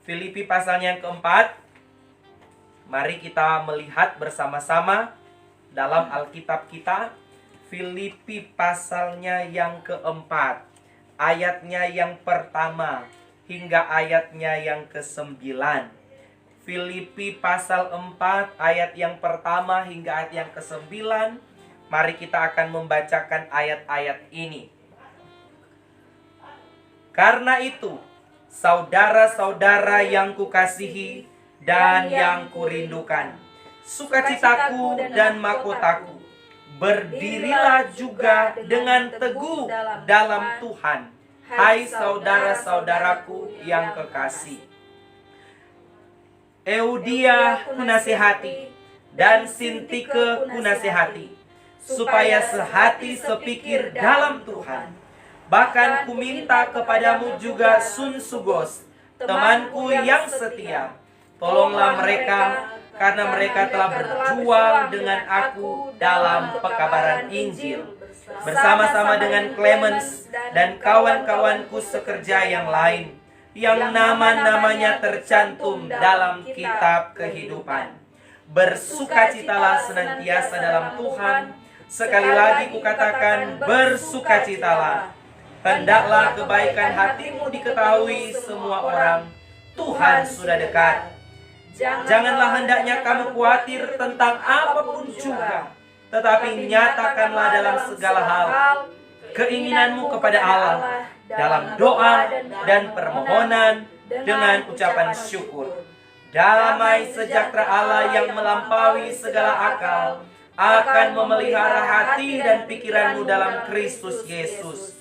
Filipi pasalnya yang keempat. Mari kita melihat bersama-sama dalam Alkitab kita. Filipi pasalnya yang keempat, ayatnya yang pertama hingga ayatnya yang ke-9. Filipi pasal 4 ayat yang pertama hingga ayat yang ke-9. Mari kita akan membacakan ayat-ayat ini. Karena itu, saudara-saudara yang kukasihi dan yang kurindukan, sukacitaku dan mahkotaku, berdirilah juga dengan teguh dalam Tuhan, hai saudara-saudaraku yang kekasih. Eudia kunasihati dan Sintike kunasihati, supaya sehati sepikir dalam Tuhan. Bahkan kuminta kepadamu juga Sunsugos, temanku yang setia. Tolonglah mereka, karena mereka telah berjuang dengan aku dalam pekabaran Injil, bersama-sama dengan Clemens dan kawan-kawanku sekerja yang lain, yang nama-namanya tercantum dalam kitab kehidupan. Bersukacitalah senantiasa dalam Tuhan. Sekali lagi kukatakan, bersukacitalah. Hendaklah kebaikan hatimu diketahui semua orang. Tuhan sudah dekat. Janganlah hendaknya kamu khawatir tentang apapun juga, tetapi nyatakanlah dalam segala hal keinginanmu kepada Allah dalam doa dan permohonan dengan ucapan syukur. Damai sejahtera Allah yang melampaui segala akal akan memelihara hati dan pikiranmu dalam Kristus Yesus.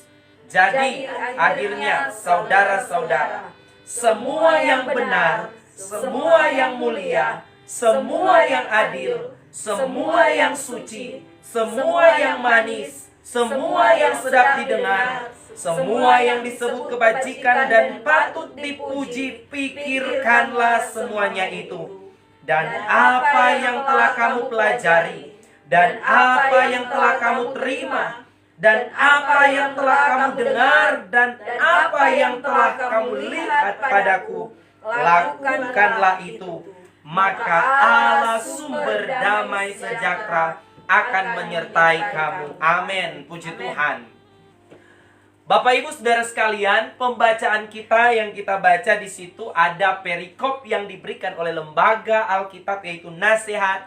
Jadi akhirnya saudara-saudara, semua yang benar, semua yang mulia, semua yang adil, semua yang suci, semua yang manis, semua yang sedap didengar, semua yang disebut kebajikan dan patut dipuji, pikirkanlah semuanya itu. Dan apa yang telah kamu pelajari, dan apa yang telah kamu terima, dan apa yang telah kamu dengar, dan apa yang telah kamu lihat padaku, lakukanlah itu, maka Allah sumber damai sejahtera akan menyertai kamu. Amin. Puji Tuhan. Bapak Ibu Saudara sekalian, pembacaan kita yang kita baca di situ ada perikop yang diberikan oleh lembaga Alkitab, yaitu nasihat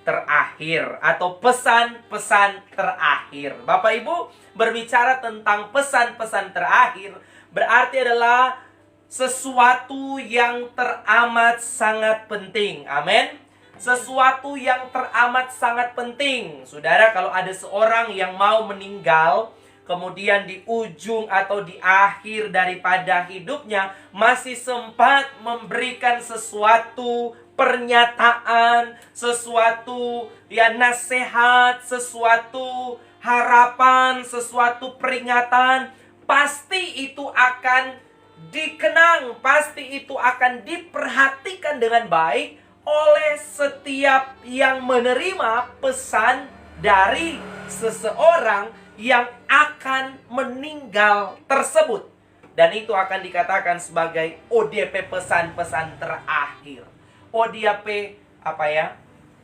terakhir atau pesan-pesan terakhir. Bapak Ibu, berbicara tentang pesan-pesan terakhir berarti adalah sesuatu yang teramat sangat penting. Amin. Sesuatu yang teramat sangat penting. Saudara, kalau ada seorang yang mau meninggal, kemudian di ujung atau di akhir daripada hidupnya masih sempat memberikan sesuatu pernyataan, sesuatu nasihat, sesuatu harapan, sesuatu peringatan, pasti itu akan dikenang, pasti itu akan diperhatikan dengan baik oleh setiap yang menerima pesan dari seseorang yang akan meninggal tersebut. Dan itu akan dikatakan sebagai ODP, pesan-pesan terakhir. ODP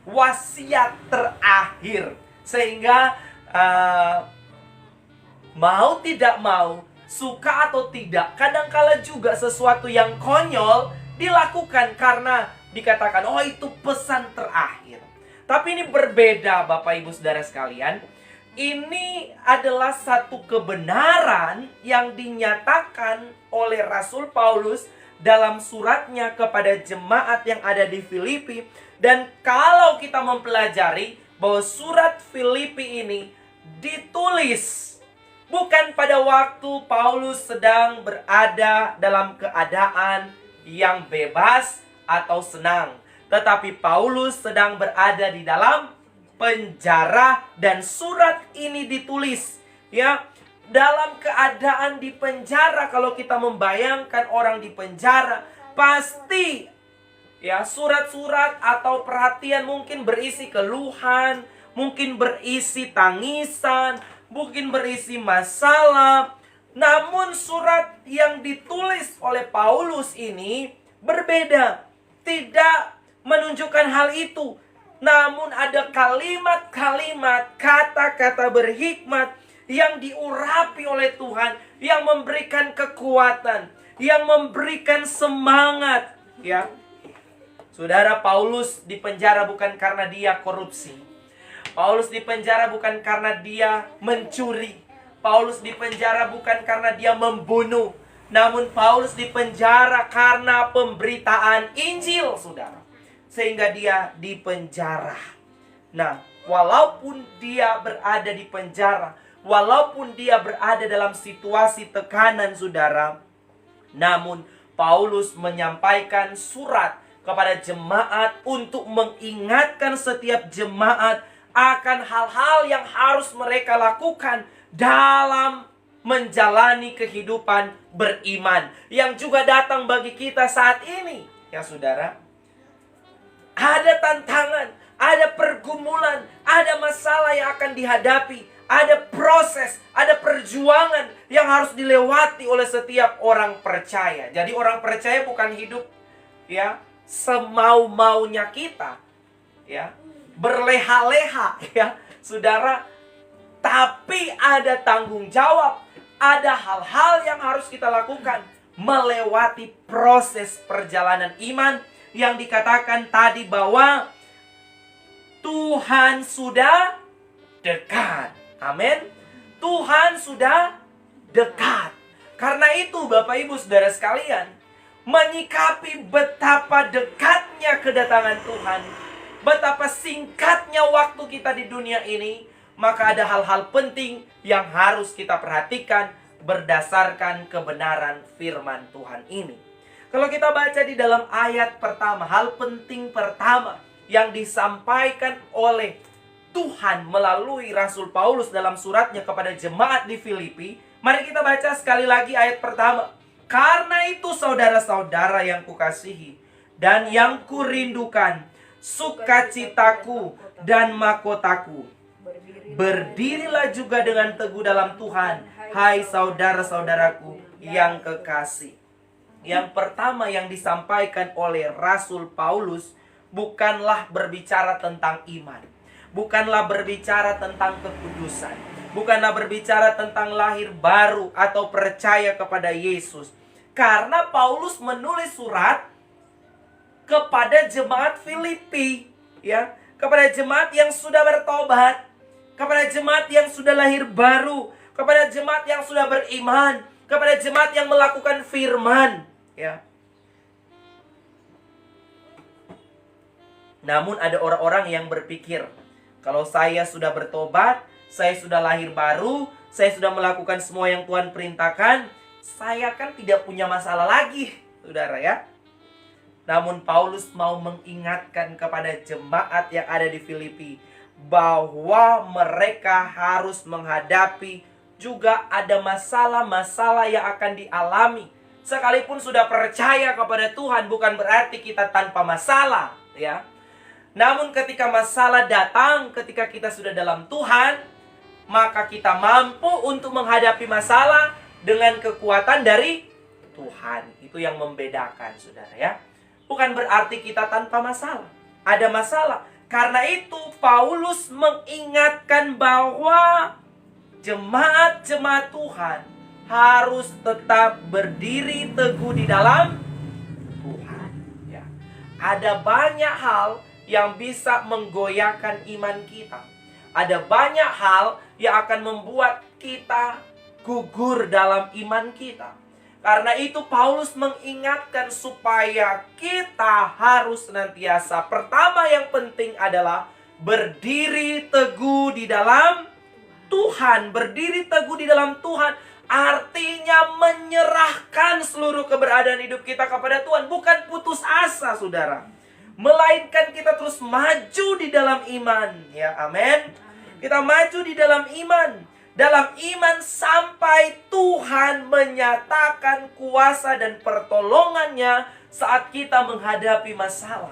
wasiat terakhir. Sehingga mau tidak mau, suka atau tidak, kadangkala juga sesuatu yang konyol dilakukan karena dikatakan, oh itu pesan terakhir. Tapi ini berbeda Bapak Ibu Saudara sekalian. Ini adalah satu kebenaran yang dinyatakan oleh Rasul Paulus dalam suratnya kepada jemaat yang ada di Filipi. Dan kalau kita mempelajari bahwa surat Filipi ini ditulis bukan pada waktu Paulus sedang berada dalam keadaan yang bebas atau senang, tetapi Paulus sedang berada di dalam penjara dan surat ini ditulis dalam keadaan di penjara. Kalau kita membayangkan orang di penjara, pasti surat-surat atau perhatian mungkin berisi keluhan, mungkin berisi tangisan, mungkin berisi masalah, Namun surat yang ditulis oleh Paulus ini berbeda. Tidak menunjukkan hal itu. Namun ada kalimat-kalimat, kata-kata berhikmat yang diurapi oleh Tuhan, yang memberikan kekuatan, yang memberikan semangat, ya. Saudara, Paulus dipenjara bukan karena dia korupsi. Paulus dipenjara bukan karena dia mencuri. Paulus dipenjara bukan karena dia membunuh. Namun Paulus dipenjara karena pemberitaan Injil, saudara. Sehingga dia dipenjara. Nah, walaupun dia berada di penjara, walaupun dia berada dalam situasi tekanan, saudara, namun Paulus menyampaikan surat kepada jemaat untuk mengingatkan setiap jemaat akan hal-hal yang harus mereka lakukan dalam menjalani kehidupan beriman yang juga datang bagi kita saat ini, ya saudara. Ada tantangan, ada pergumulan, ada masalah yang akan dihadapi, ada proses, ada perjuangan yang harus dilewati oleh setiap orang percaya. Jadi orang percaya bukan hidup, ya, semau-maunya kita, ya, berleha-leha, ya, saudara. Tapi ada tanggung jawab, ada hal-hal yang harus kita lakukan melewati proses perjalanan iman yang dikatakan tadi bahwa Tuhan sudah dekat. Amin. Tuhan sudah dekat. Karena itu Bapak Ibu Saudara sekalian, menyikapi betapa dekatnya kedatangan Tuhan, betapa singkatnya waktu kita di dunia ini, maka ada hal-hal penting yang harus kita perhatikan berdasarkan kebenaran firman Tuhan ini. Kalau kita baca di dalam ayat pertama, hal penting pertama yang disampaikan oleh Tuhan melalui Rasul Paulus dalam suratnya kepada jemaat di Filipi. Mari kita baca sekali lagi ayat pertama. Karena itu saudara-saudara yang kukasihi dan yang kurindukan, sukacitaku dan mahkotaku, berdirilah juga dengan teguh dalam Tuhan, hai saudara-saudaraku yang kekasih. Yang pertama yang disampaikan oleh Rasul Paulus bukanlah berbicara tentang iman, bukanlah berbicara tentang kekudusan, bukanlah berbicara tentang lahir baru atau percaya kepada Yesus. Karena Paulus menulis surat kepada jemaat Filipi, ya, kepada jemaat yang sudah bertobat, kepada jemaat yang sudah lahir baru, kepada jemaat yang sudah beriman, kepada jemaat yang melakukan firman, ya. Namun ada orang-orang yang berpikir, kalau saya sudah bertobat, saya sudah lahir baru, saya sudah melakukan semua yang Tuhan perintahkan, saya kan tidak punya masalah lagi, saudara, ya. Namun Paulus mau mengingatkan kepada jemaat yang ada di Filipi bahwa mereka harus menghadapi juga ada masalah-masalah yang akan dialami. Sekalipun sudah percaya kepada Tuhan, bukan berarti kita tanpa masalah, ya. Namun ketika masalah datang, ketika kita sudah dalam Tuhan, maka kita mampu untuk menghadapi masalah dengan kekuatan dari Tuhan. Itu yang membedakan, saudara, ya. Bukan berarti kita tanpa masalah. Ada masalah. Karena itu Paulus mengingatkan bahwa jemaat-jemaat Tuhan harus tetap berdiri teguh di dalam Tuhan, ya. Ada banyak hal yang bisa menggoyahkan iman kita. Ada banyak hal yang akan membuat kita gugur dalam iman kita. Karena itu Paulus mengingatkan supaya kita harus senantiasa, pertama yang penting adalah berdiri teguh di dalam Tuhan. Berdiri teguh di dalam Tuhan artinya menyerahkan seluruh keberadaan hidup kita kepada Tuhan. Bukan putus asa, saudara, melainkan kita terus maju di dalam iman, ya, amin. Kita maju di dalam iman. Dalam iman sampai Tuhan menyatakan kuasa dan pertolongannya saat kita menghadapi masalah.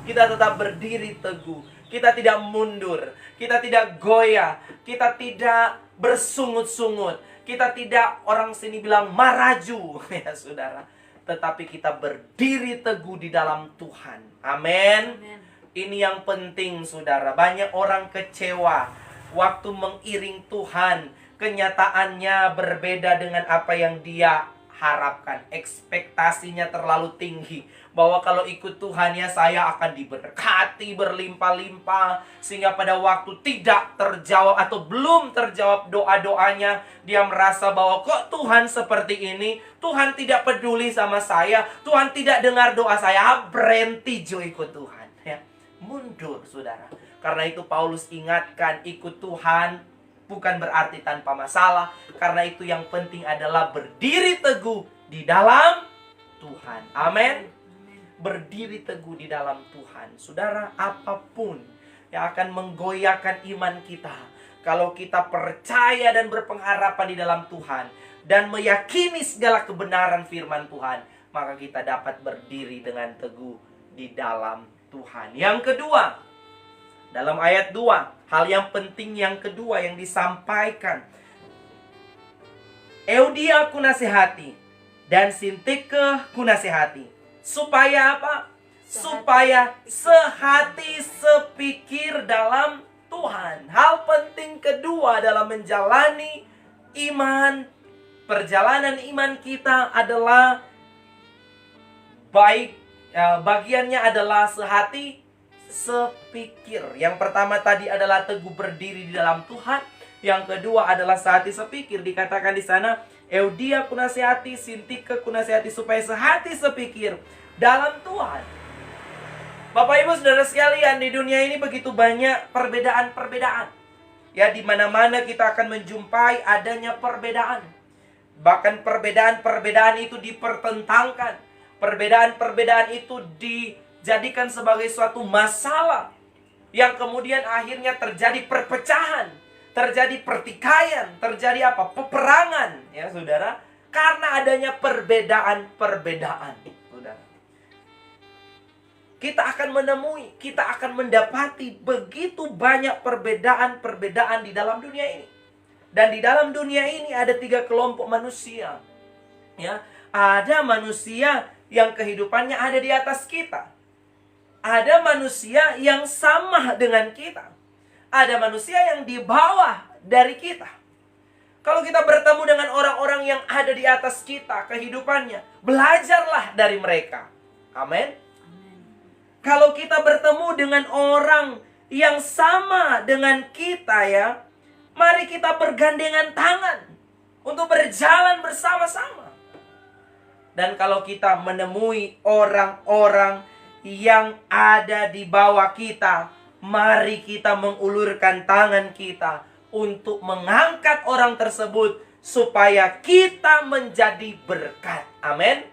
Kita tetap berdiri teguh. Kita tidak mundur. Kita tidak goyah. Kita tidak bersungut-sungut. Kita tidak, orang sini bilang maraju ya saudara. Tetapi kita berdiri teguh di dalam Tuhan. Amin. Ini yang penting saudara. Banyak orang kecewa waktu mengiring Tuhan. Kenyataannya berbeda dengan apa yang dia harapkan. Ekspektasinya terlalu tinggi. Bahwa kalau ikut Tuhan ya saya akan diberkati berlimpah-limpah. Sehingga pada waktu tidak terjawab atau belum terjawab doa-doanya, dia merasa bahwa kok Tuhan seperti ini. Tuhan tidak peduli sama saya. Tuhan tidak dengar doa saya. Berhenti jo ikut Tuhan ya. Mundur saudara. Karena itu Paulus ingatkan, ikut Tuhan bukan berarti tanpa masalah. Karena itu yang penting adalah berdiri teguh di dalam Tuhan. Amin. Berdiri teguh di dalam Tuhan. Saudara, apapun yang akan menggoyahkan iman kita, kalau kita percaya dan berpengharapan di dalam Tuhan dan meyakini segala kebenaran firman Tuhan, maka kita dapat berdiri dengan teguh di dalam Tuhan. Yang kedua, dalam ayat 2, hal yang penting yang kedua yang disampaikan, Euodia ku nasihati dan Sintike ku nasihati. Supaya apa? Supaya sehati sepikir dalam Tuhan. Hal penting kedua dalam menjalani iman, perjalanan iman kita adalah bagiannya adalah sehati sepikir. Yang pertama tadi adalah teguh berdiri di dalam Tuhan. Yang kedua adalah sehati sepikir. Dikatakan di sana, Euodia ku nasihati, Sintike ku nasihati, supaya sehati sepikir dalam Tuhan. Bapak Ibu Saudara sekalian, di dunia ini begitu banyak perbedaan-perbedaan. Ya, di mana-mana kita akan menjumpai adanya perbedaan. Bahkan perbedaan-perbedaan itu dipertentangkan. Perbedaan-perbedaan itu dijadikan sebagai suatu masalah. Yang kemudian akhirnya terjadi perpecahan. Terjadi pertikaian, terjadi apa? Peperangan, ya saudara. Karena adanya perbedaan-perbedaan, saudara. Kita akan menemui, kita akan mendapati begitu banyak perbedaan-perbedaan di dalam dunia ini. Dan di dalam dunia ini ada 3 kelompok manusia. Ya, ada manusia yang kehidupannya ada di atas kita. Ada manusia yang sama dengan kita. Ada manusia yang di bawah dari kita. Kalau kita bertemu dengan orang-orang yang ada di atas kita, kehidupannya, belajarlah dari mereka. Amin. Kalau kita bertemu dengan orang yang sama dengan kita ya, mari kita bergandengan tangan untuk berjalan bersama-sama. Dan kalau kita menemui orang-orang yang ada di bawah kita, mari kita mengulurkan tangan kita untuk mengangkat orang tersebut supaya kita menjadi berkat. Amin.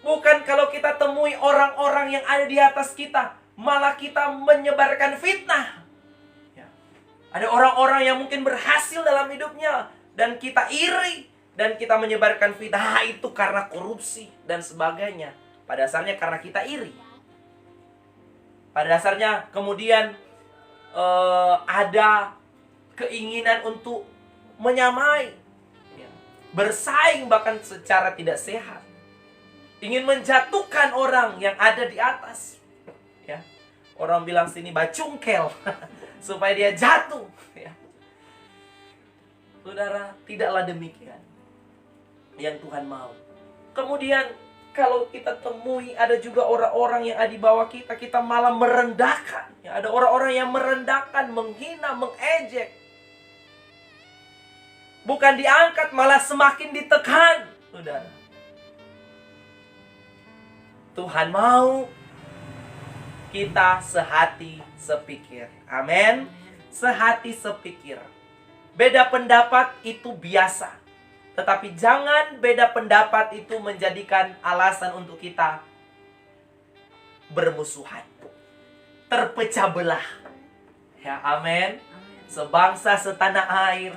Bukan kalau kita temui orang-orang yang ada di atas kita, malah kita menyebarkan fitnah. Ya. Ada orang-orang yang mungkin berhasil dalam hidupnya dan kita iri dan kita menyebarkan fitnah, itu karena korupsi dan sebagainya. Pada dasarnya karena kita iri. Pada dasarnya kemudian ada keinginan untuk menyamai, ya, bersaing bahkan secara tidak sehat. Ingin menjatuhkan orang yang ada di atas. Ya. Orang bilang sini bacungkel supaya dia jatuh. Ya. Saudara, tidaklah demikian yang Tuhan mau. Kemudian kalau kita temui ada juga orang-orang yang ada di bawah kita, kita malah merendahkan. Ya, ada orang-orang yang merendahkan, menghina, mengejek. Bukan diangkat, malah semakin ditekan. Saudara. Tuhan mau kita sehati sepikir. Amin. Sehati sepikir. Beda pendapat itu biasa. Tetapi jangan beda pendapat itu menjadikan alasan untuk kita bermusuhan, terpecah belah. Ya, amin. Sebangsa setanah air,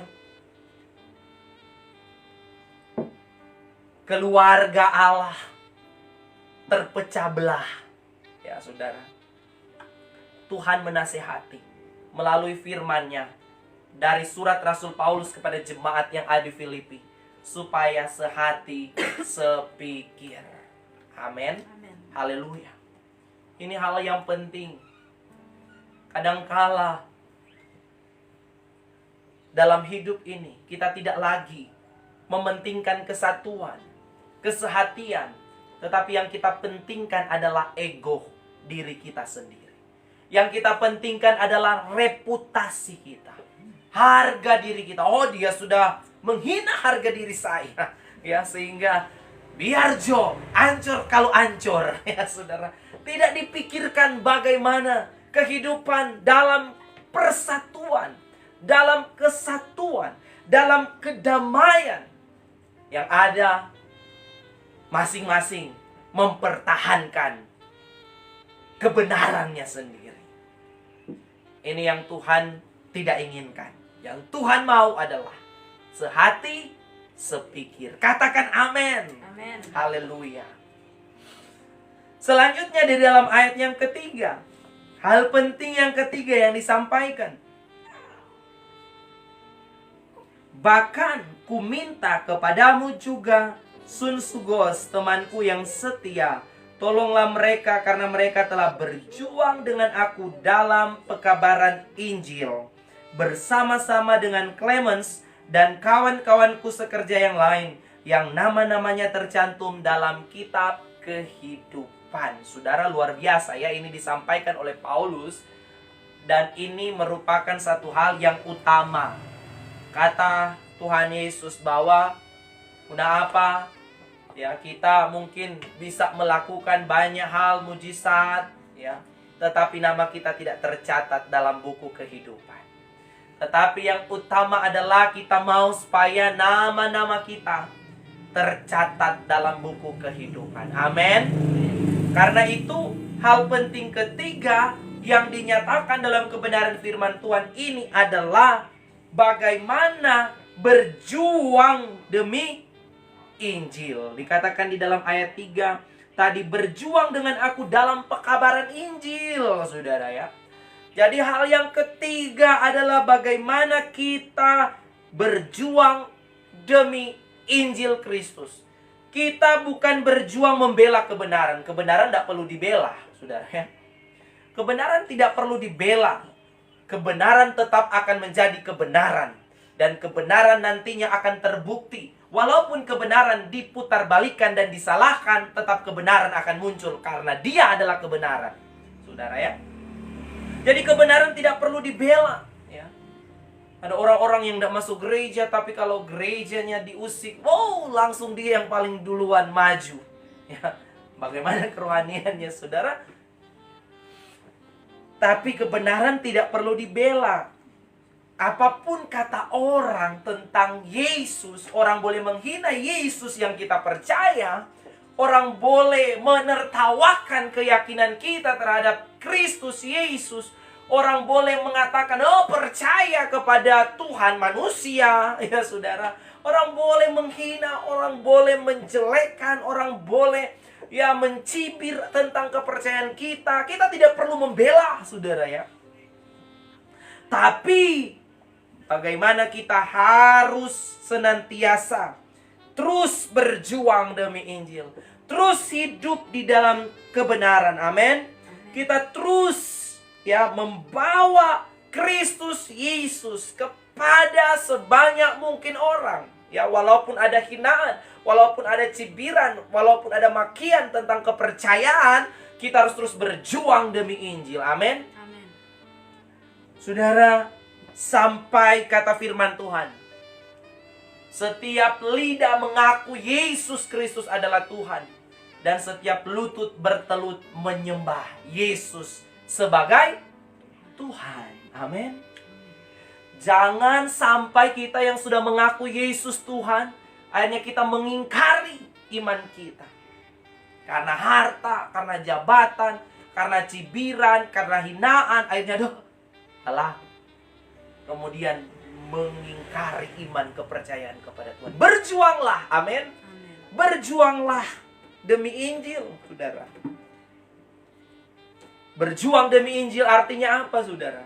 keluarga Allah terpecah belah. Ya, saudara. Tuhan menasihati melalui firman-Nya dari surat Rasul Paulus kepada jemaat yang ada di Filipi, supaya sehati sepikir. Amin. Haleluya. Ini hal yang penting. Kadangkala dalam hidup ini kita tidak lagi mementingkan kesatuan, kesehatian, tetapi yang kita pentingkan adalah ego diri kita sendiri. Yang kita pentingkan adalah reputasi kita, harga diri kita. Oh, dia sudah menghina harga diri saya, ya, sehingga biar Jo ancur kalau ancur, ya saudara. Tidak dipikirkan bagaimana kehidupan dalam persatuan, dalam kesatuan, dalam kedamaian yang ada masing-masing mempertahankan kebenarannya sendiri. Ini yang Tuhan tidak inginkan. Yang Tuhan mau adalah sehati, sepikir. Katakan amin. Amin. Haleluya. Selanjutnya di dalam ayat yang ketiga, hal penting yang ketiga yang disampaikan. Bahkan ku minta kepadamu juga, Sunsugos, temanku yang setia, tolonglah mereka karena mereka telah berjuang dengan aku dalam pekabaran Injil, bersama-sama dengan Clemens dan kawan-kawanku sekerja yang lain, yang nama-namanya tercantum dalam kitab kehidupan. Saudara, luar biasa ya, ini disampaikan oleh Paulus, dan ini merupakan satu hal yang utama. Kata Tuhan Yesus bahwa udah apa? Ya, kita mungkin bisa melakukan banyak hal mujizat, ya, tetapi nama kita tidak tercatat dalam buku kehidupan. Tetapi yang utama adalah kita mau supaya nama-nama kita tercatat dalam buku kehidupan. Amin. Karena itu hal penting ketiga yang dinyatakan dalam kebenaran firman Tuhan ini adalah bagaimana berjuang demi Injil. Dikatakan di dalam ayat 3 tadi, berjuang dengan aku dalam pekabaran Injil, saudara ya. Jadi hal yang ketiga adalah bagaimana kita berjuang demi Injil Kristus. Kita bukan berjuang membela kebenaran. Kebenaran tidak perlu dibela, saudara ya. Kebenaran tidak perlu dibela. Kebenaran tetap akan menjadi kebenaran. Dan kebenaran nantinya akan terbukti. Walaupun kebenaran diputarbalikkan dan disalahkan, tetap kebenaran akan muncul karena dia adalah kebenaran, saudara ya. Jadi kebenaran tidak perlu dibela, ya. Ada orang-orang yang tidak masuk gereja, tapi kalau gerejanya diusik, wow, langsung dia yang paling duluan maju, ya. Bagaimana kerohaniannya, saudara? Tapi kebenaran tidak perlu dibela. Apapun kata orang tentang Yesus, orang boleh menghina Yesus yang kita percaya. Orang boleh menertawakan keyakinan kita terhadap Kristus Yesus. Orang boleh mengatakan, oh, percaya kepada Tuhan manusia, ya saudara. Orang boleh menghina, orang boleh menjelekkan, orang boleh ya mencibir tentang kepercayaan kita. Kita tidak perlu membela, saudara ya. Tapi bagaimana kita harus senantiasa terus berjuang demi Injil, terus hidup di dalam kebenaran. Amin. Kita terus ya membawa Kristus Yesus kepada sebanyak mungkin orang. Ya, walaupun ada hinaan, walaupun ada cibiran, walaupun ada makian tentang kepercayaan, kita harus terus berjuang demi Injil. Amin. Amin. Saudara, sampai kata firman Tuhan, setiap lidah mengaku Yesus Kristus adalah Tuhan, dan setiap lutut bertelut menyembah Yesus sebagai Tuhan. Amin. Jangan sampai kita yang sudah mengaku Yesus Tuhan, akhirnya kita mengingkari iman kita. Karena harta, karena jabatan, karena cibiran, karena hinaan, akhirnya alah, kemudian mengingkari iman kepercayaan kepada Tuhan. Berjuanglah, amin. Berjuanglah demi Injil, saudara. Berjuang demi Injil artinya apa, saudara?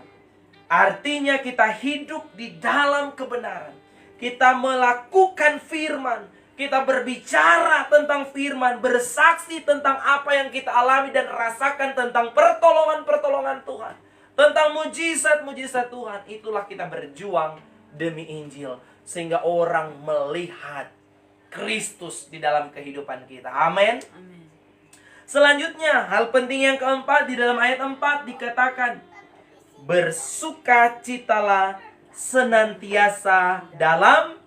Artinya kita hidup di dalam kebenaran. Kita melakukan firman. Kita berbicara tentang firman. Bersaksi tentang apa yang kita alami dan rasakan tentang pertolongan-pertolongan Tuhan. Tentang mujizat-mujizat Tuhan. Itulah kita berjuang demi Injil. Sehingga orang melihat Kristus di dalam kehidupan kita. Amin. Selanjutnya, hal penting yang keempat, di dalam ayat 4 dikatakan, bersukacitalah senantiasa dalam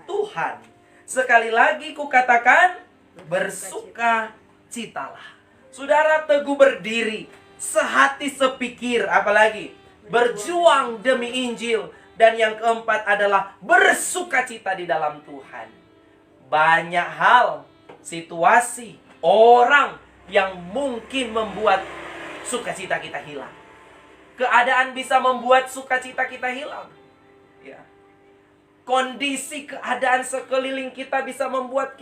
Tuhan. Sekali lagi kukatakan, bersukacitalah. Saudara teguh berdiri, sehati sepikir, apalagi berjuang demi Injil. Dan yang keempat adalah bersukacita di dalam Tuhan. Banyak hal, situasi, orang yang mungkin membuat sukacita kita hilang. Keadaan bisa membuat sukacita kita hilang. Ya. Kondisi keadaan sekeliling kita bisa membuat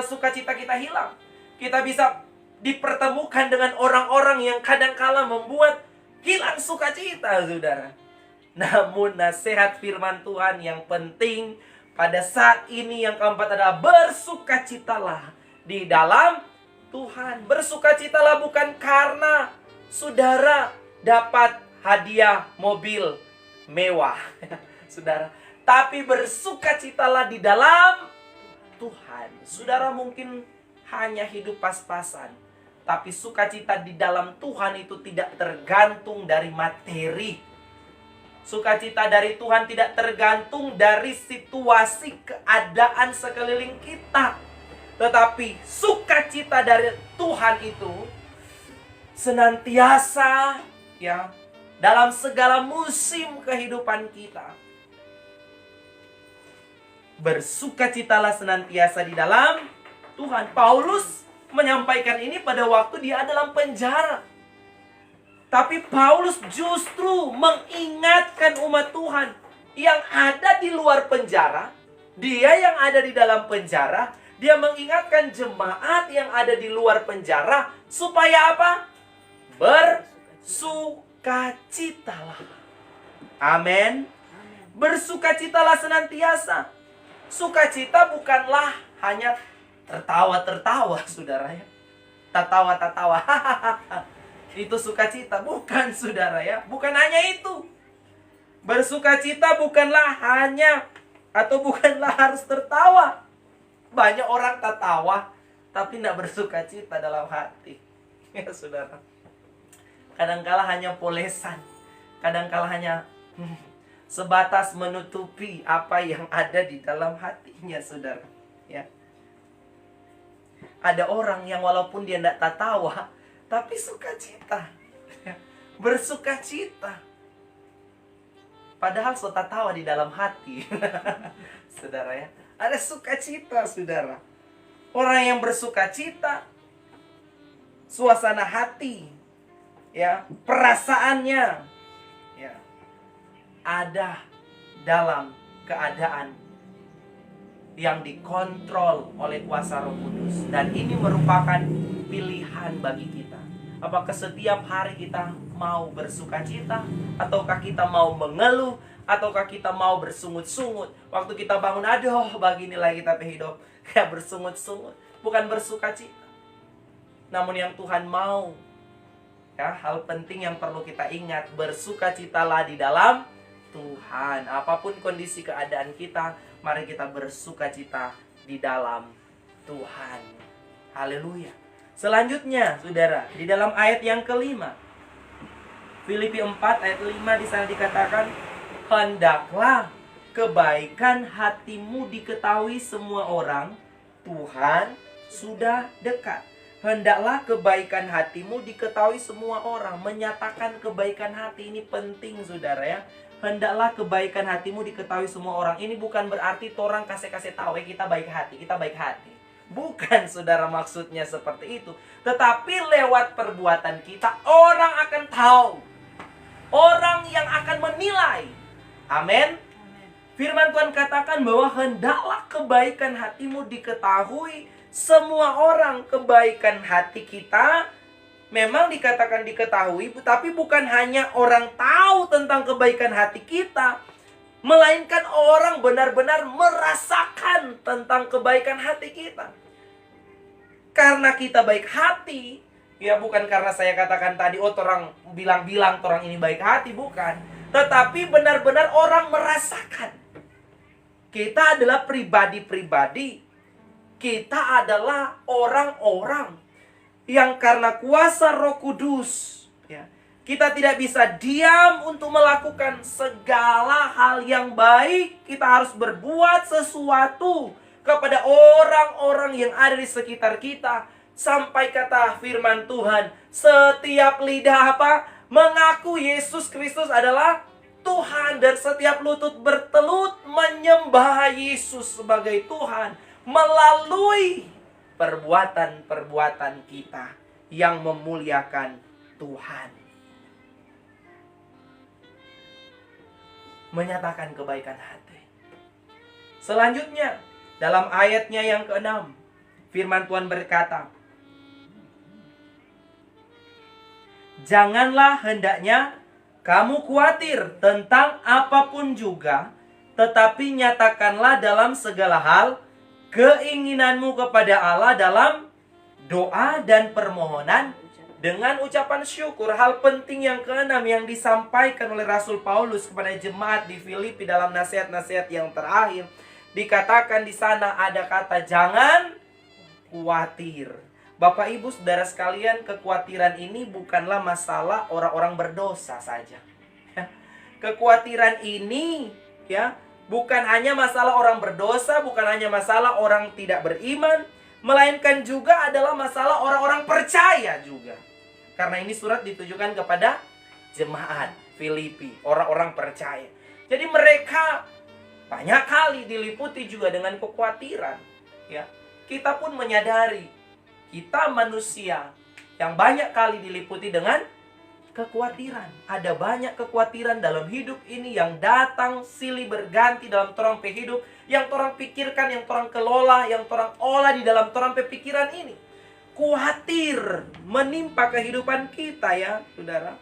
sukacita kita hilang. Kita bisa dipertemukan dengan orang-orang yang kadangkala membuat hilang sukacita, saudara. Namun nasihat firman Tuhan yang penting pada saat ini yang keempat adalah bersukacitalah di dalam Tuhan. Bersukacitalah bukan karena saudara dapat hadiah mobil mewah, saudara. Tapi bersukacitalah di dalam Tuhan. Saudara mungkin hanya hidup pas-pasan. Tapi sukacita di dalam Tuhan itu tidak tergantung dari materi. Sukacita dari Tuhan tidak tergantung dari situasi keadaan sekeliling kita. Tetapi sukacita dari Tuhan itu senantiasa ya dalam segala musim kehidupan kita. Bersukacitalah senantiasa di dalam Tuhan. Paulus menyampaikan ini pada waktu dia dalam penjara. Tapi Paulus justru mengingatkan umat Tuhan yang ada di luar penjara. Dia yang ada di dalam penjara. Dia mengingatkan jemaat yang ada di luar penjara. Supaya apa? Bersukacitalah. Amin. Bersukacitalah senantiasa. Sukacita bukanlah hanya tertawa-tertawa, saudara ya. Tertawa-tertawa. Itu sukacita, bukan saudara ya. Bukan hanya itu. Bersukacita bukanlah hanya atau bukanlah harus tertawa. Banyak orang tertawa tapi tidak bersukacita dalam hati. Ya saudara. Kadangkala hanya polesan. Kadangkala hanya sebatas menutupi apa yang ada di dalam hatinya, saudara. Ya. Ada orang yang walaupun dia tidak tertawa tapi sukacita. Bersukacita. Padahal sudah tawa di dalam hati. Saudara ya. Ada sukacita, saudara. Orang yang bersukacita, suasana hati, ya, perasaannya, ya, ada dalam keadaan yang dikontrol oleh kuasa Roh Kudus. Dan ini merupakan pilihan bagi kita. Apakah setiap hari kita mau bersukacita, ataukah kita mau mengeluh, ataukah kita mau bersungut-sungut. Waktu kita bangun, aduh beginilah kita hidup, kayak bersungut-sungut, bukan bersukacita. Namun yang Tuhan mau, ya, hal penting yang perlu kita ingat, bersukacitalah di dalam Tuhan. Apapun kondisi keadaan kita, mari kita bersukacita di dalam Tuhan. Haleluya. Selanjutnya, saudara, di dalam ayat yang kelima, Filipi 4 ayat 5 di sana dikatakan, hendaklah kebaikan hatimu diketahui semua orang, Tuhan sudah dekat. Hendaklah kebaikan hatimu diketahui semua orang. Menyatakan kebaikan hati ini penting, saudara ya. Hendaklah kebaikan hatimu diketahui semua orang. Ini bukan berarti orang kasih tahu kita baik hati, kita baik hati. Bukan, saudara, maksudnya seperti itu. Tetapi lewat perbuatan kita, orang akan tahu. Orang yang akan menilai. Amin. Firman Tuhan katakan bahwa hendaklah kebaikan hatimu diketahui semua orang. Kebaikan hati kita memang dikatakan diketahui, tapi bukan hanya orang tahu tentang kebaikan hati kita, melainkan orang benar-benar merasakan tentang kebaikan hati kita. Karena kita baik hati, ya bukan karena saya katakan tadi, oh orang bilang-bilang orang ini baik hati, bukan. Tetapi benar-benar orang merasakan. Kita adalah pribadi-pribadi. Kita adalah orang-orang yang karena kuasa Roh Kudus, ya, kita tidak bisa diam untuk melakukan segala hal yang baik. Kita harus berbuat sesuatu kepada orang-orang yang ada di sekitar kita. Sampai kata firman Tuhan, setiap lidah apa? Mengaku Yesus Kristus adalah Tuhan. Dan setiap lutut bertelut menyembah Yesus sebagai Tuhan melalui perbuatan-perbuatan kita yang memuliakan Tuhan. Menyatakan kebaikan hati. Selanjutnya, dalam ayatnya yang ke-6, firman Tuhan berkata, janganlah hendaknya kamu khawatir tentang apapun juga, tetapi nyatakanlah dalam segala hal keinginanmu kepada Allah dalam doa dan permohonan dengan ucapan syukur. Hal penting yang ke-6 yang disampaikan oleh Rasul Paulus kepada jemaat di Filipi dalam nasihat-nasihat yang terakhir, dikatakan di sana ada kata jangan khawatir. Bapak Ibu Saudara sekalian, kekhawatiran ini bukanlah masalah orang-orang berdosa saja. Kekhawatiran ini, ya, bukan hanya masalah orang berdosa, bukan hanya masalah orang tidak beriman, melainkan juga adalah masalah orang-orang percaya juga. Karena ini surat ditujukan kepada jemaat Filipi, orang-orang percaya. Jadi mereka banyak kali diliputi juga dengan kekhawatiran. Ya, kita pun menyadari kita manusia yang banyak kali diliputi dengan kekhawatiran. Ada banyak kekhawatiran dalam hidup ini yang datang silih berganti dalam torang hidup, yang torang pikirkan, yang torang kelola, yang torang olah di dalam torang pikiran ini. Khawatir menimpa kehidupan kita, ya saudara.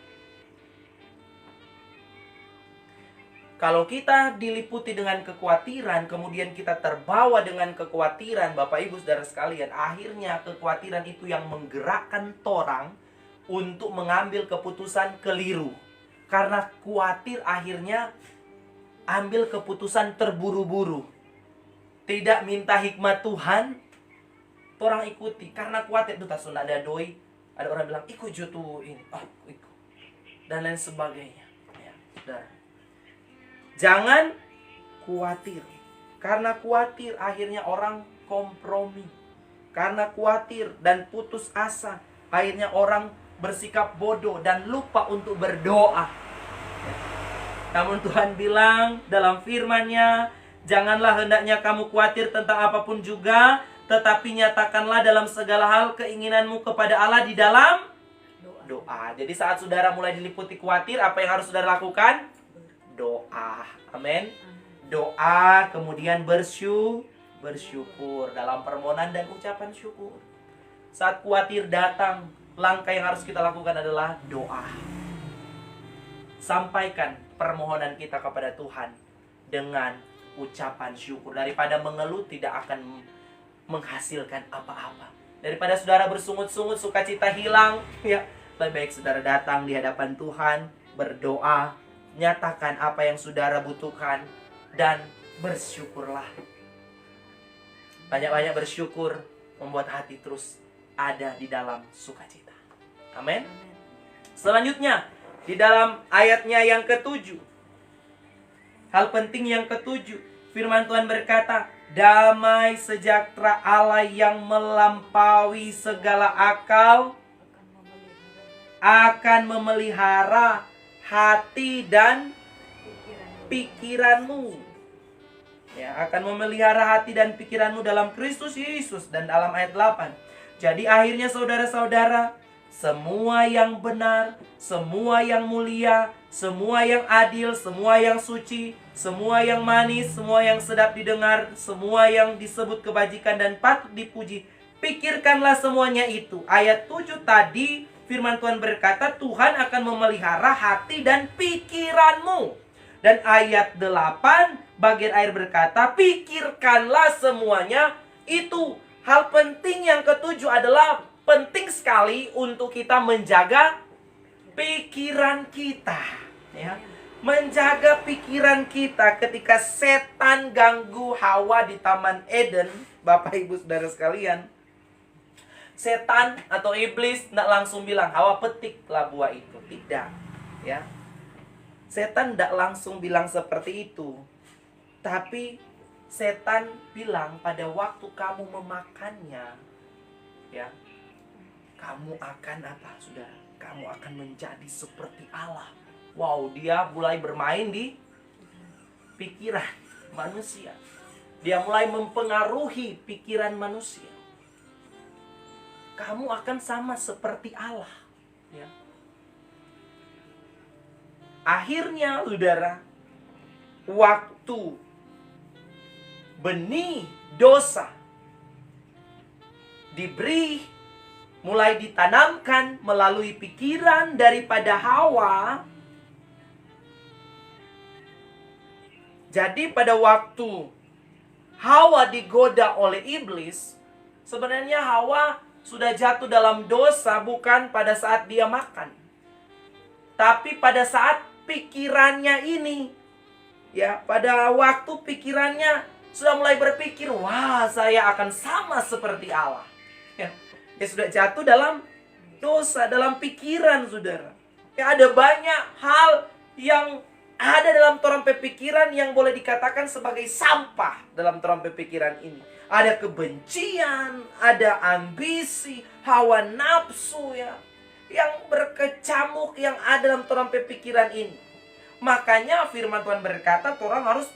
Kalau kita diliputi dengan kekhawatiran, kemudian kita terbawa dengan kekhawatiran, Bapak Ibu Saudara sekalian, akhirnya kekhawatiran itu yang menggerakkan torang untuk mengambil keputusan keliru. Karena khawatir akhirnya ambil keputusan terburu-buru. Tidak minta hikmat Tuhan, orang ikuti. Karena khawatir, itu tak sudah ada doi. Ada orang bilang, ikut jutu ini. Oh, ikut. Dan lain sebagainya. Ya, saudara. Jangan khawatir. Karena khawatir akhirnya orang kompromi. Karena khawatir dan putus asa, akhirnya orang bersikap bodoh dan lupa untuk berdoa. Namun Tuhan bilang dalam firman-Nya, janganlah hendaknya kamu khawatir tentang apapun juga, tetapi nyatakanlah dalam segala hal keinginanmu kepada Allah di dalam doa. Jadi saat saudara mulai diliputi khawatir, apa yang harus saudara lakukan? Doa. Amin. Doa, kemudian bersyukur dalam permohonan dan ucapan syukur. Saat khawatir datang, langkah yang harus kita lakukan adalah doa. Sampaikan permohonan kita kepada Tuhan dengan ucapan syukur. Daripada mengeluh tidak akan menghasilkan apa-apa. Daripada saudara bersungut-sungut, sukacita hilang, ya, lebih baik saudara datang di hadapan Tuhan, berdoa, nyatakan apa yang saudara butuhkan, dan bersyukurlah. Banyak-banyak bersyukur membuat hati terus ada di dalam sukacita. Amin. Selanjutnya, di dalam ayatnya yang ke-7, hal penting yang ke-7, firman Tuhan berkata, damai sejahtera Allah yang melampaui segala akal akan memelihara hati dan pikiranmu. Ya, akan memelihara hati dan pikiranmu dalam Kristus Yesus. Dan dalam ayat 8, jadi akhirnya saudara-saudara, semua yang benar, semua yang mulia, semua yang adil, semua yang suci, semua yang manis, semua yang sedap didengar, semua yang disebut kebajikan dan patut dipuji, pikirkanlah semuanya itu. Ayat 7 tadi firman Tuhan berkata, Tuhan akan memelihara hati dan pikiranmu. Dan ayat 8, bagian akhir berkata, pikirkanlah semuanya. Itu hal penting yang ketujuh adalah penting sekali untuk kita menjaga pikiran kita, ya. Menjaga pikiran kita ketika setan ganggu Hawa di Taman Eden, Bapak Ibu Saudara sekalian. Setan atau iblis tidak langsung bilang, Hawa petiklah buah itu. Tidak, ya. Setan tidak langsung bilang seperti itu. Tapi setan bilang pada waktu kamu memakannya, ya, kamu akan apa, Saudara? Kamu akan menjadi seperti Allah. Wow, dia mulai bermain di pikiran manusia. Dia mulai mempengaruhi pikiran manusia. Kamu akan sama seperti Allah, ya. Akhirnya, Saudara, waktu benih dosa diberi, mulai ditanamkan melalui pikiran daripada Hawa. Jadi pada waktu Hawa digoda oleh iblis, sebenarnya Hawa sudah jatuh dalam dosa bukan pada saat dia makan, tapi pada saat pikirannya ini, ya, pada waktu pikirannya sudah mulai berpikir, wah, saya akan sama seperti Allah. Ya, dia sudah jatuh dalam dosa, dalam pikiran, Saudara. Ya, ada banyak hal yang ada dalam terompe pikiran yang boleh dikatakan sebagai sampah dalam terompe pikiran ini. Ada kebencian, ada ambisi, hawa nafsu, ya, yang berkecamuk yang ada dalam terompe pikiran ini. Makanya firman Tuhan berkata, orang harus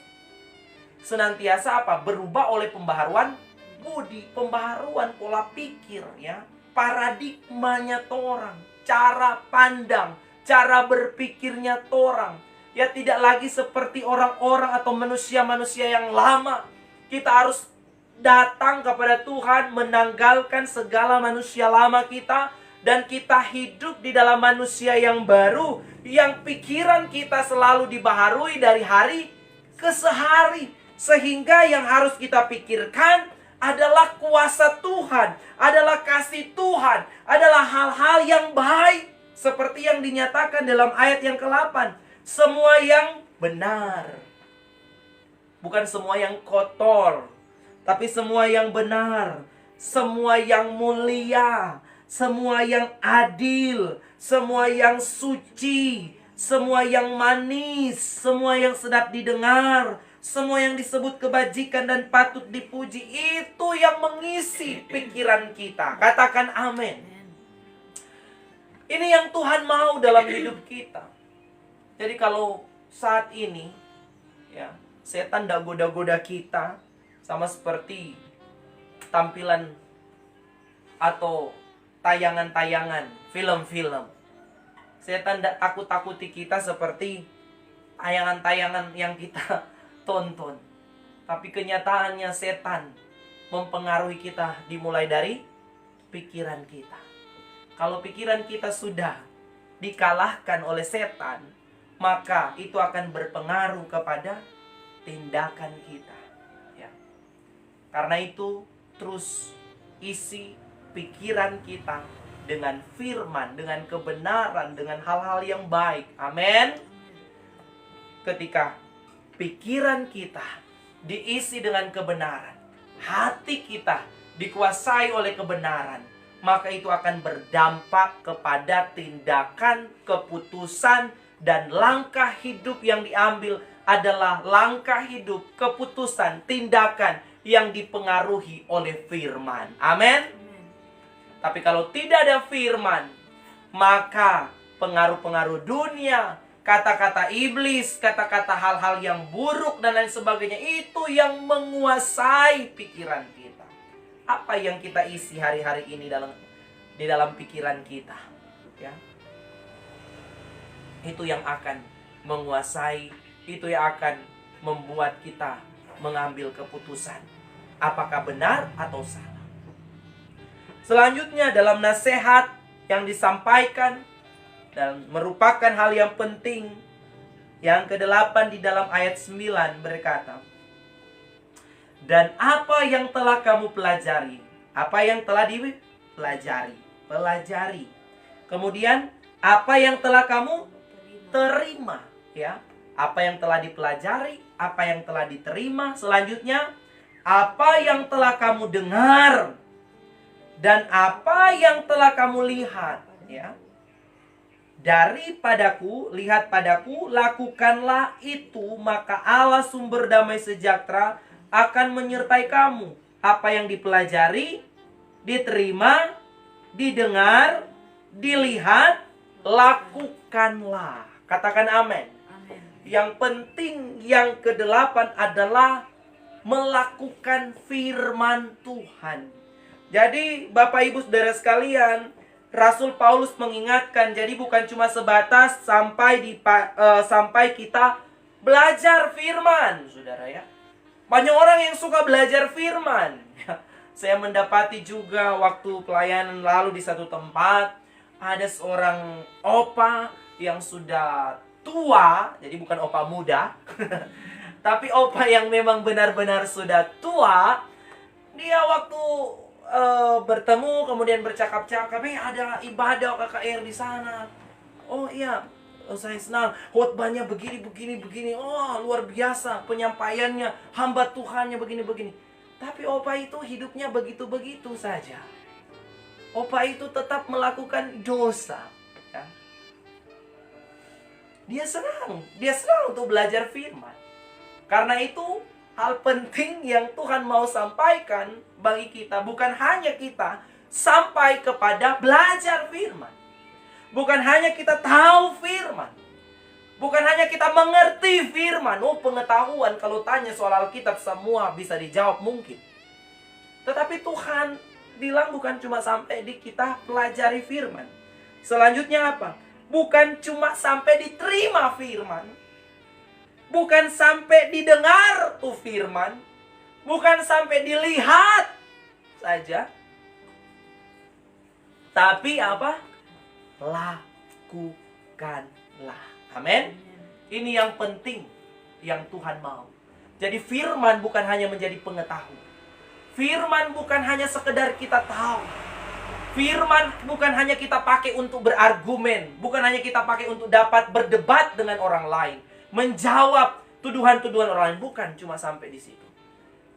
senantiasa apa? Berubah oleh pembaharuan budi, pembaharuan pola pikir, ya. Paradigmanya orang, cara pandang, cara berpikirnya orang. Ya, tidak lagi seperti orang-orang atau manusia-manusia yang lama. Kita harus datang kepada Tuhan, menanggalkan segala manusia lama kita, dan kita hidup di dalam manusia yang baru, yang pikiran kita selalu dibaharui dari hari ke sehari. Sehingga yang harus kita pikirkan adalah kuasa Tuhan, adalah kasih Tuhan, adalah hal-hal yang baik, seperti yang dinyatakan dalam ayat yang ke-8. Semua yang benar, bukan semua yang kotor, tapi semua yang benar, semua yang mulia, semua yang adil, semua yang suci, semua yang manis, semua yang sedap didengar, semua yang disebut kebajikan dan patut dipuji, itu yang mengisi pikiran kita. Katakan amin. Ini yang Tuhan mau dalam hidup kita. Jadi kalau saat ini, ya, setan tidak goda-goda kita sama seperti tampilan atau tayangan-tayangan, film-film. Setan tidak takut-takuti kita seperti tayangan-tayangan yang kita tonton. Tapi kenyataannya setan mempengaruhi kita dimulai dari pikiran kita. Kalau pikiran kita sudah dikalahkan oleh setan, maka itu akan berpengaruh kepada tindakan kita, ya. Karena itu terus isi pikiran kita dengan firman, dengan kebenaran, dengan hal-hal yang baik. Amin. Ketika pikiran kita diisi dengan kebenaran, hati kita dikuasai oleh kebenaran, maka itu akan berdampak kepada tindakan, keputusan, dan langkah hidup yang diambil adalah langkah hidup, keputusan, tindakan yang dipengaruhi oleh firman. Amin. Tapi kalau tidak ada firman, maka pengaruh-pengaruh dunia, kata-kata iblis, kata-kata hal-hal yang buruk dan lain sebagainya, itu yang menguasai pikiran kita. Apa yang kita isi hari-hari ini di dalam pikiran kita, ya. Itu yang akan menguasai, itu yang akan membuat kita mengambil keputusan. Apakah benar atau salah. Selanjutnya dalam nasihat yang disampaikan dan merupakan hal yang penting. Yang ke-8 di dalam ayat 9 berkata, dan apa yang telah kamu pelajari? Apa yang telah dipelajari? Pelajari. Kemudian, apa yang telah kamu terima? Ya, apa yang telah dipelajari? Apa yang telah diterima? Selanjutnya, apa yang telah kamu dengar? Dan apa yang telah kamu lihat? Ya, daripadaku, lihat padaku, lakukanlah itu, maka Allah sumber damai sejahtera akan menyertai kamu. Apa yang dipelajari, diterima, didengar, dilihat, lakukanlah. Katakan amin. Yang penting yang ke-8 adalah melakukan firman Tuhan. Jadi Bapak Ibu Saudara sekalian, Rasul Paulus mengingatkan, jadi bukan cuma sebatas sampai kita belajar firman, Saudara ya. Banyak orang yang suka belajar firman. Saya mendapati juga waktu pelayanan lalu di satu tempat, ada seorang opa yang sudah tua, jadi bukan opa muda, tapi opa yang memang benar-benar sudah tua. Dia waktu bertemu kemudian bercakap-cakap, ada ibadah KKR di sana. Oh iya, saya senang, khotbahnya begini. Oh, luar biasa penyampaiannya, hamba Tuhannya begini. Tapi opa itu hidupnya begitu-begitu saja. Opa itu tetap melakukan dosa. Ya. Dia senang untuk belajar firman. Karena itu, hal penting yang Tuhan mau sampaikan bagi kita, bukan hanya kita sampai kepada belajar firman. Bukan hanya kita tahu firman. Bukan hanya kita mengerti firman. Oh, pengetahuan kalau tanya soal Alkitab semua bisa dijawab mungkin. Tetapi Tuhan bilang bukan cuma sampai di kita pelajari firman. Selanjutnya apa? Bukan cuma sampai diterima firman. Bukan sampai didengar tuh firman. Bukan sampai dilihat saja. Tapi apa? Lakukanlah. Amin. Ini yang penting yang Tuhan mau. Jadi firman bukan hanya menjadi pengetahuan. Firman bukan hanya sekedar kita tahu. Firman bukan hanya kita pakai untuk berargumen. Bukan hanya kita pakai untuk dapat berdebat dengan orang lain. Menjawab tuduhan-tuduhan orang lain. Bukan cuma sampai di situ.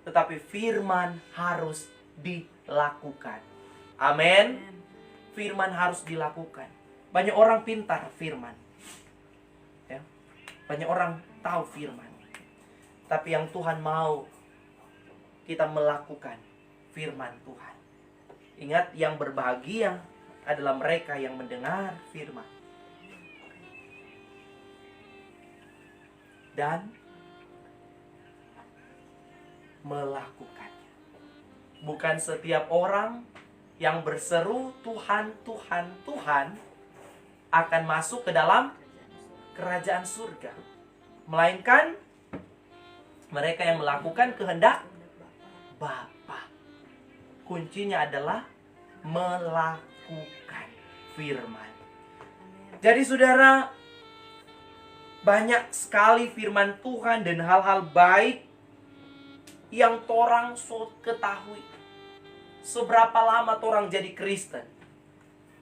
Tetapi firman harus dilakukan. Amin. Firman harus dilakukan. Banyak orang pintar firman. Ya. Banyak orang tahu firman. Tapi yang Tuhan mau kita melakukan firman Tuhan. Ingat, yang berbahagia adalah mereka yang mendengar firman dan melakukannya. Bukan setiap orang yang berseru Tuhan, Tuhan, Tuhan akan masuk ke dalam kerajaan surga. Melainkan mereka yang melakukan kehendak Bapa. Kuncinya adalah melakukan firman. Jadi saudara, banyak sekali firman Tuhan dan hal-hal baik yang torang ketahui. Seberapa lama torang jadi Kristen?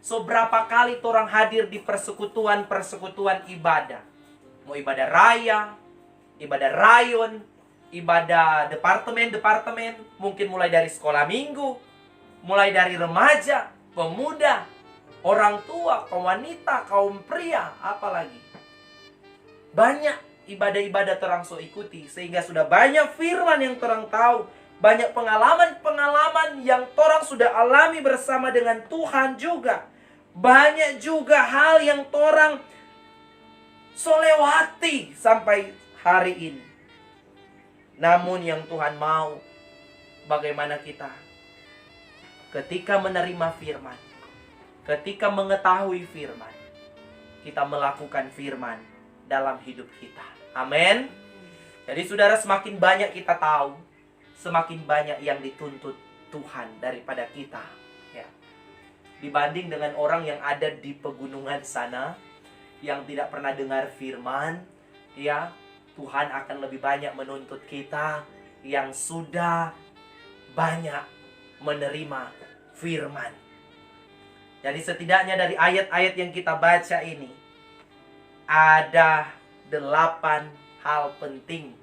Seberapa kali torang hadir di persekutuan-persekutuan ibadah? Mau ibadah raya, ibadah rayon, ibadah departemen-departemen, mungkin mulai dari sekolah minggu, mulai dari remaja, pemuda, orang tua, kaum wanita, kaum pria, apalagi. Banyak ibadah-ibadah terang so ikuti, sehingga sudah banyak firman yang terang tahu, banyak pengalaman-pengalaman yang torang sudah alami bersama dengan Tuhan juga. Banyak juga hal yang torang solewati sampai hari ini. Namun yang Tuhan mau, bagaimana kita ketika menerima firman, ketika mengetahui firman, kita melakukan firman dalam hidup kita. Amin. Jadi saudara, semakin banyak kita tahu, semakin banyak yang dituntut Tuhan daripada kita. Ya. dibanding dengan orang yang ada di pegunungan sana, yang tidak pernah dengar firman. Ya, Tuhan akan lebih banyak menuntut kita yang sudah banyak menerima firman. Jadi setidaknya dari ayat-ayat yang kita baca ini, ada 8 hal penting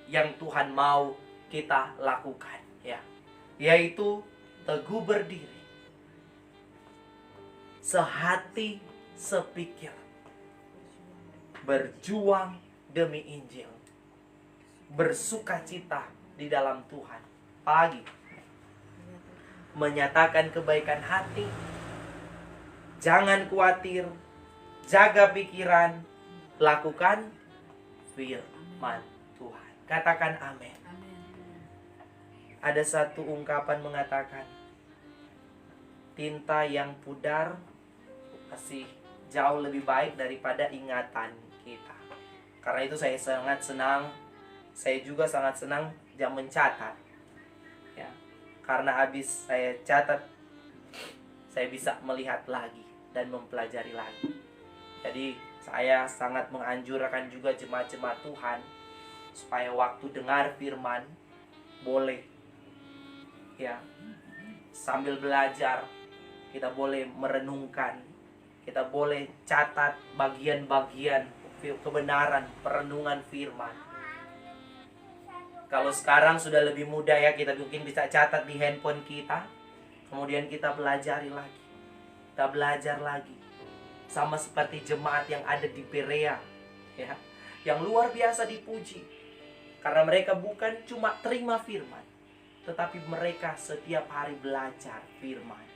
yang Tuhan mau kita lakukan, ya. Yaitu teguh berdiri, sehati sepikir, berjuang demi Injil, bersukacita di dalam Tuhan. Apalagi menyatakan kebaikan hati, jangan khawatir, jaga pikiran, lakukan firman Tuhan. Katakan amin. Ada satu ungkapan mengatakan, tinta yang pudar masih jauh lebih baik daripada ingatan kita. Karena itu saya sangat senang, saya juga sangat senang jam mencatat, ya. Karena habis saya catat, saya bisa melihat lagi dan mempelajari lagi. Jadi saya sangat menganjurkan juga jemaat-jemaat Tuhan supaya waktu dengar firman boleh, ya, sambil belajar kita boleh merenungkan, kita boleh catat bagian-bagian kebenaran perenungan firman. Kalau sekarang sudah lebih mudah, ya, kita mungkin bisa catat di handphone kita, kemudian kita pelajari lagi, kita belajar lagi. Sama seperti jemaat yang ada di Berea, ya, yang luar biasa dipuji, karena mereka bukan cuma terima firman, tetapi mereka setiap hari belajar firman.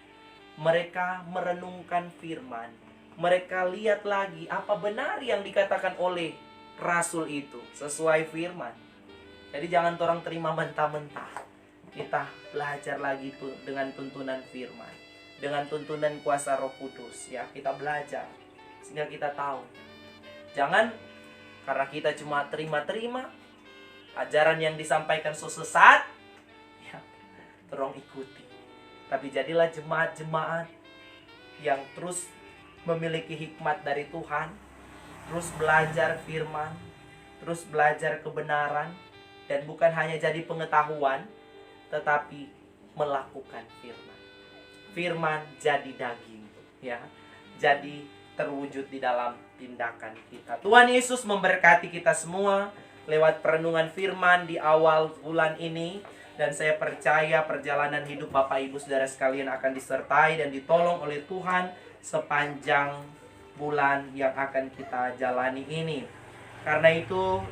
Mereka merenungkan firman, mereka lihat lagi apa benar yang dikatakan oleh Rasul itu sesuai firman. Jadi jangan orang terima mentah-mentah. Kita belajar lagi tuh dengan tuntunan firman, dengan tuntunan kuasa Roh Kudus, ya. Kita belajar sehingga kita tahu. Jangan karena kita cuma terima-terima ajaran yang disampaikan sesat, ya, terong ikuti. Tapi jadilah jemaat-jemaat yang terus memiliki hikmat dari Tuhan, terus belajar firman, terus belajar kebenaran, dan bukan hanya jadi pengetahuan, tetapi melakukan firman. Firman jadi daging, ya, jadi terwujud di dalam tindakan kita. Tuhan Yesus memberkati kita semua lewat perenungan firman di awal bulan ini. Dan saya percaya perjalanan hidup Bapak Ibu Saudara sekalian akan disertai dan ditolong oleh Tuhan sepanjang bulan yang akan kita jalani ini. Karena itu